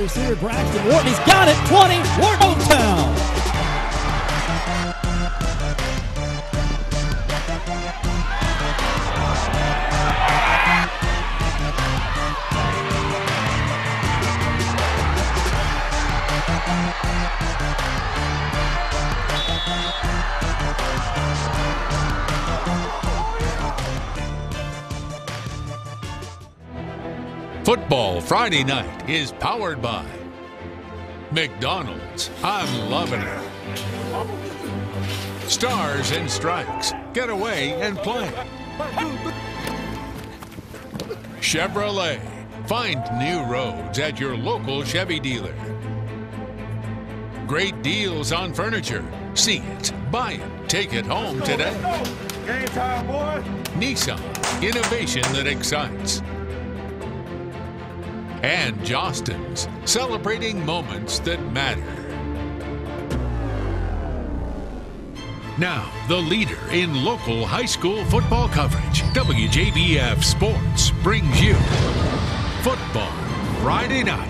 receiver, Braxton Wharton. He's got it. 20. Grovetown. Football Friday Night is powered by McDonald's. I'm loving it. Stars and Stripes. Get away and play. Chevrolet. Find new roads at your local Chevy dealer. Great deals on furniture. See it, buy it, take it home today. Game time, boy. Nissan. Innovation that excites. And Jostin's, celebrating moments that matter. Now, the leader in local high school football coverage, WJBF Sports brings you Football Friday Night.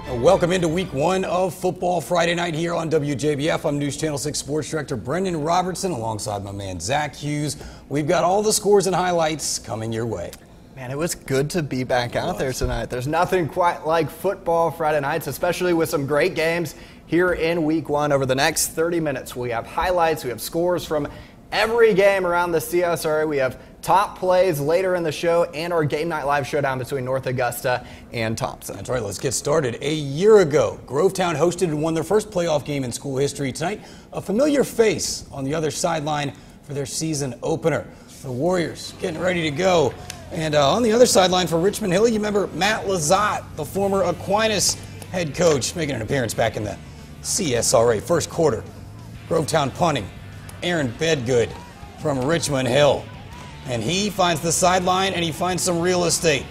Welcome into week one of Football Friday Night here on WJBF. I'm News Channel 6 Sports Director Brendan Robertson alongside my man Zach Hughes. We've got all the scores and highlights coming your way. Man, it was good to be back out there tonight. There's nothing quite like Football Friday nights, especially with some great games here in week one. Over the next 30 minutes, we have highlights, we have scores from every game around the CSRA. We have top plays later in the show and our Game Night Live showdown between North Augusta and Thompson. That's right, let's get started. A year ago, Grovetown hosted and won their first playoff game in school history. Tonight, a familiar face on the other sideline for their season opener. The Warriors getting ready to go. And on the other sideline for Richmond Hill, you remember Matt Lazat, the former Aquinas head coach, making an appearance back in the CSRA first quarter. Grovetown punting. Aaron Bedgood from Richmond Hill. And he finds the sideline and he finds some real estate.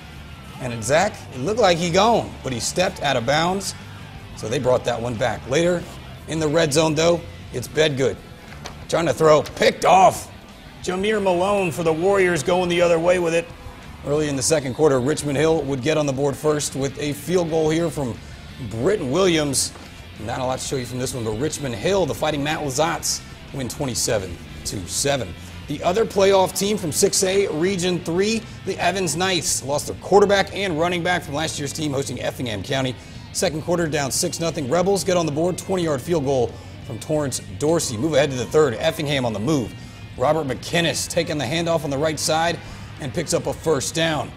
And Zach, it looked like he gone, but he stepped out of bounds. So they brought that one back. Later in the red zone, though, it's Bedgood. Trying to throw, picked off. Jameer Malone for the Warriors going the other way with it. Early in the second quarter, Richmond Hill would get on the board first with a field goal here from Britton Williams. Not a lot to show you from this one, but Richmond Hill, the Fighting Matt Lazats, win 27-7. The other playoff team from 6A Region 3, the Evans Knights, lost their quarterback and running back from last year's team hosting Effingham County. Second quarter down 6-0. Rebels get on the board, 20-yard field goal from Torrance Dorsey. Move ahead to the third. Effingham on the move. Robert McKinnis taking the handoff on the right side and picks up a first down.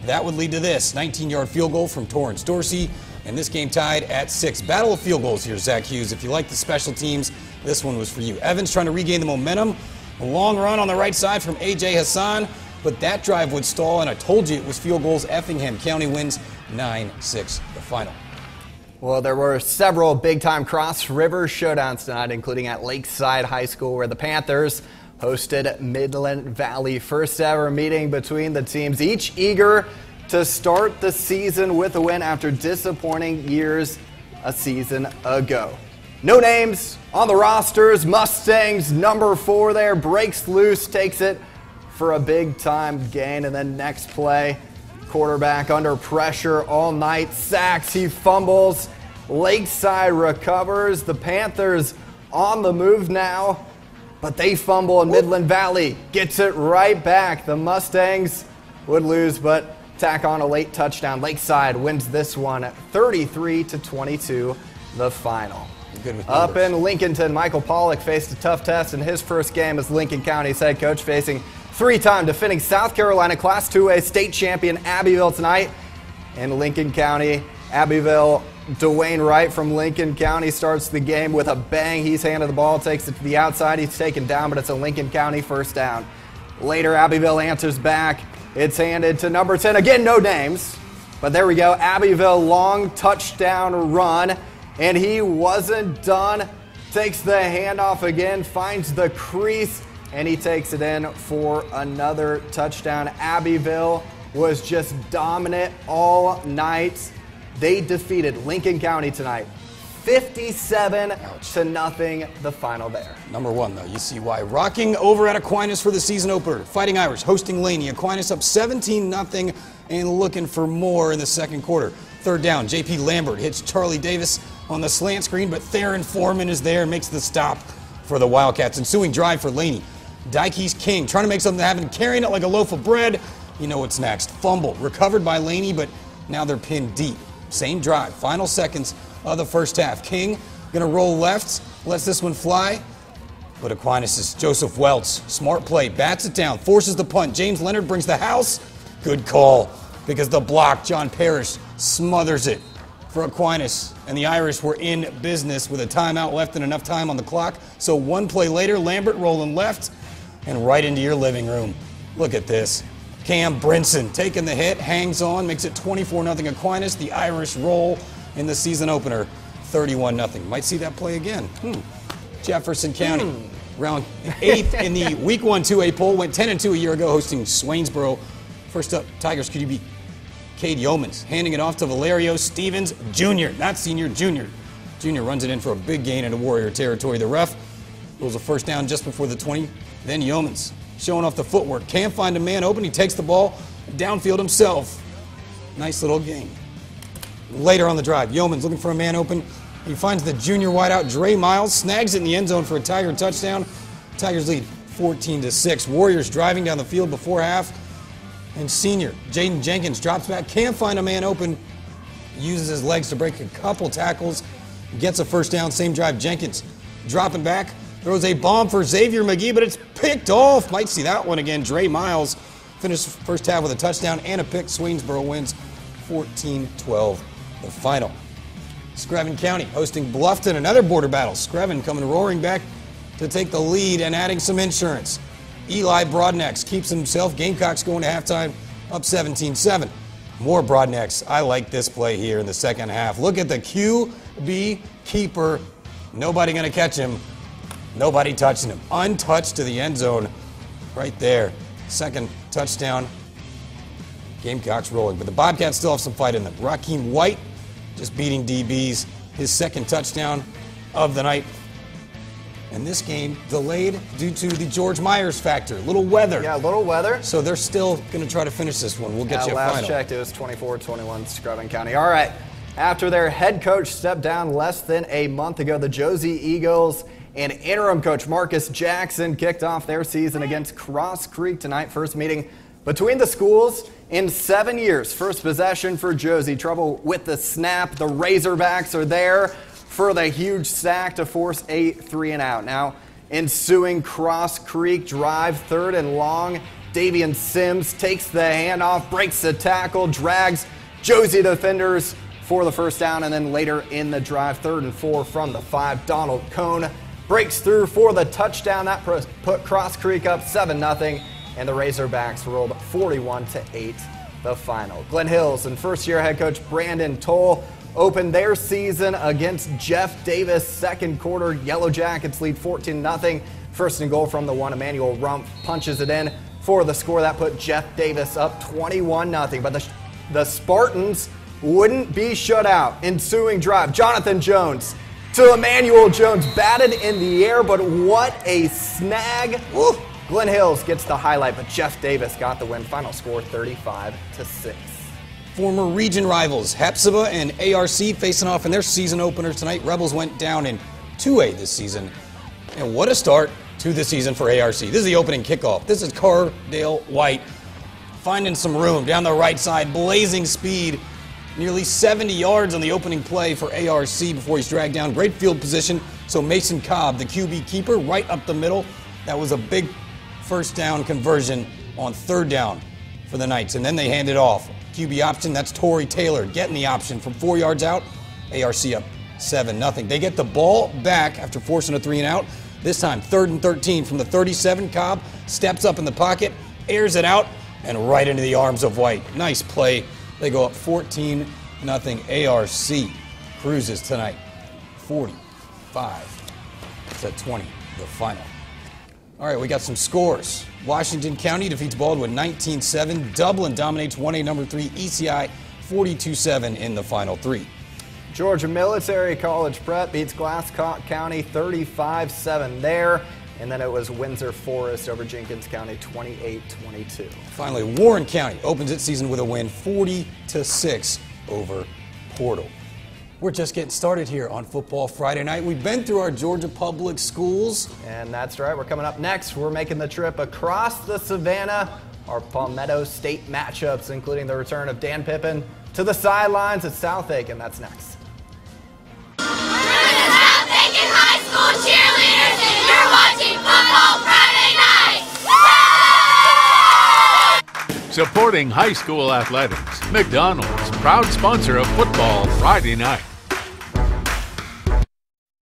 That would lead to this 19-yard field goal from Torrance Dorsey, and this game tied at 6. Battle of field goals here, Zach Hughes. If you like the special teams, this one was for you. Evans trying to regain the momentum. A long run on the right side from A.J. Hassan, but that drive would stall, and I told you it was field goals. Effingham County wins 9-6, the final. Well, there were several big-time Cross River showdowns tonight, including at Lakeside High School, where the Panthers hosted Midland Valley. First ever meeting between the teams, each eager to start the season with a win after disappointing years a season ago. No names on the rosters. Mustangs number 4 there breaks loose, takes it for a big-time gain, and then next play, quarterback under pressure all night, sacks, he fumbles. Lakeside recovers. The Panthers on the move now, but they fumble, and Midland Valley gets it right back. The Mustangs would lose, but tack on a late touchdown. Lakeside wins this one 33-22, the final. Up in Lincolnton, Michael Pollock faced a tough test in his first game as Lincoln County's head coach, facing three-time defending South Carolina Class 2A state champion Abbeville tonight. In Lincoln County, Abbeville, Dwayne Wright from Lincoln County starts the game with a bang. He's handed the ball, takes it to the outside. He's taken down, but it's a Lincoln County first down. Later, Abbeville answers back. It's handed to number 10. Again, no names, but there we go. Abbeville, long touchdown run, and he wasn't done. Takes the handoff again, finds the crease, and he takes it in for another touchdown. Abbeville was just dominant all night. They defeated Lincoln County tonight, 57-0, the final there. Number 1, though, you see why. Rocking over at Aquinas for the season opener. Fighting Irish hosting Laney. Aquinas up 17-0 and looking for more in the second quarter. Third down, J.P. Lambert hits Charlie Davis on the slant screen, but Theron Foreman is there and makes the stop for the Wildcats. Ensuing drive for Laney. Dykey's King trying to make something happen, carrying it like a loaf of bread. You know what's next. Fumble, recovered by Laney, but now they're pinned deep. Same drive, final seconds of the first half. King gonna roll left, lets this one fly, but Aquinas' Joseph Welts, smart play, bats it down, forces the punt. James Leonard brings the house. Good call, because the block, John Parrish, smothers it for Aquinas, and the Irish were in business with a timeout left and enough time on the clock. So one play later, Lambert rolling left and right into your living room. Look at this. Cam Brinson taking the hit, hangs on, makes it 24-0 Aquinas. The Irish roll in the season opener, 31-0. Might see that play again. Jefferson County, round 8th in the Week 1 2A poll, went 10-2 a year ago, hosting Swainsboro. First up, Tigers QB Cade Yeomans, handing it off to Valerio Stevens Jr., not senior, junior. Junior runs it in for a big gain into Warrior territory. The ref rules a first down just before the 20. Then Yeomans, showing off the footwork. Can't find a man open. He takes the ball downfield himself. Nice little gain. Later on the drive, Yeomans looking for a man open. He finds the junior wideout, Dre Miles, snags it in the end zone for a Tiger touchdown. Tigers lead 14-6. Warriors driving down the field before half. And senior Jaden Jenkins drops back, can't find a man open, uses his legs to break a couple tackles, gets a first down. Same drive, Jenkins dropping back, throws a bomb for Xavier McGee, but it's picked off. Might see that one again. Dre Miles finished first half with a touchdown and a pick. Swainsboro wins 14-12, the final. Screven County hosting Bluffton, another border battle. Screven coming roaring back to take the lead and adding some insurance. Eli Broadnecks keeps himself. Gamecocks going to halftime up 17-7. More Broadnecks. I like this play here in the second half. Look at the QB keeper. Nobody going to catch him. Nobody touching him. Untouched to the end zone right there. Second touchdown. Gamecocks rolling. But the Bobcats still have some fight in them. Raheem White just beating DBs. His second touchdown of the night. And this game delayed due to the George Myers factor. Little weather. Yeah, a little weather. So they're still going to try to finish this one. We'll get you a final. Last checked, it was 24-21 Screven County. All right. After their head coach stepped down less than a month ago, the Josey Eagles and interim coach Marcus Jackson kicked off their season against Cross Creek tonight. First meeting between the schools in 7 years. First possession for Josey. Trouble with the snap. The Razorbacks are there for the huge sack to force a 3-and-out. Now, ensuing Cross Creek drive, 3rd and long. Davian Sims takes the handoff, breaks the tackle, drags Josey defenders for the first down, and then later in the drive, 3rd and 4 from the 5. Donald Cone breaks through for the touchdown. That put Cross Creek up 7-0, and the Razorbacks rolled 41-8 the final. Glen Hills and first-year head coach Brandon Toll opened their season against Jeff Davis. Second quarter, Yellow Jackets lead 14-0. First and goal from the 1. Emmanuel Rumpf punches it in for the score. That put Jeff Davis up 21-0. But the Spartans wouldn't be shut out. Ensuing drive, Jonathan Jones to Emmanuel Jones, batted in the air, but what a snag. Woo. Glen Hills gets the highlight, but Jeff Davis got the win. Final score 35-6. Former region rivals Hepzibah and ARC facing off in their season openers tonight. Rebels went down in 2A this season. And what a start to the season for ARC. This is the opening kickoff. This is Cardale White finding some room down the right side, blazing speed. Nearly 70 yards on the opening play for ARC before he's dragged down. Great field position. So Mason Cobb, the QB keeper, right up the middle. That was a big first down conversion on 3rd down for the Knights. And then they hand it off. QB option, that's Torrey Taylor getting the option from 4 yards out. ARC up 7-0. They get the ball back after forcing a 3-and-out. This time, 3rd and 13 from the 37. Cobb steps up in the pocket, airs it out, and right into the arms of White. Nice play. They go up 14-0. ARC cruises tonight. 45-20, the final. All right, we got some scores. Washington County defeats Baldwin 19-7. Dublin dominates 1A number 3 ECI 42-7 in the final 3. Georgia Military College Prep beats Glasscock County 35-7 there. And then it was Windsor Forest over Jenkins County 28-22. Finally, Warren County opens its season with a win 40-6 over portal. We're just getting started here on Football Friday Night. We've been through our Georgia public schools. And that's right. We're coming up next. We're making the trip across the Savannah. Our Palmetto State matchups, including the return of Dan Pippin to the sidelines at Southampton, and that's next. We're the Southampton High School cheerleaders, and you're watching Football Friday Night. Supporting high school athletics, McDonald's, proud sponsor of Football Friday Night.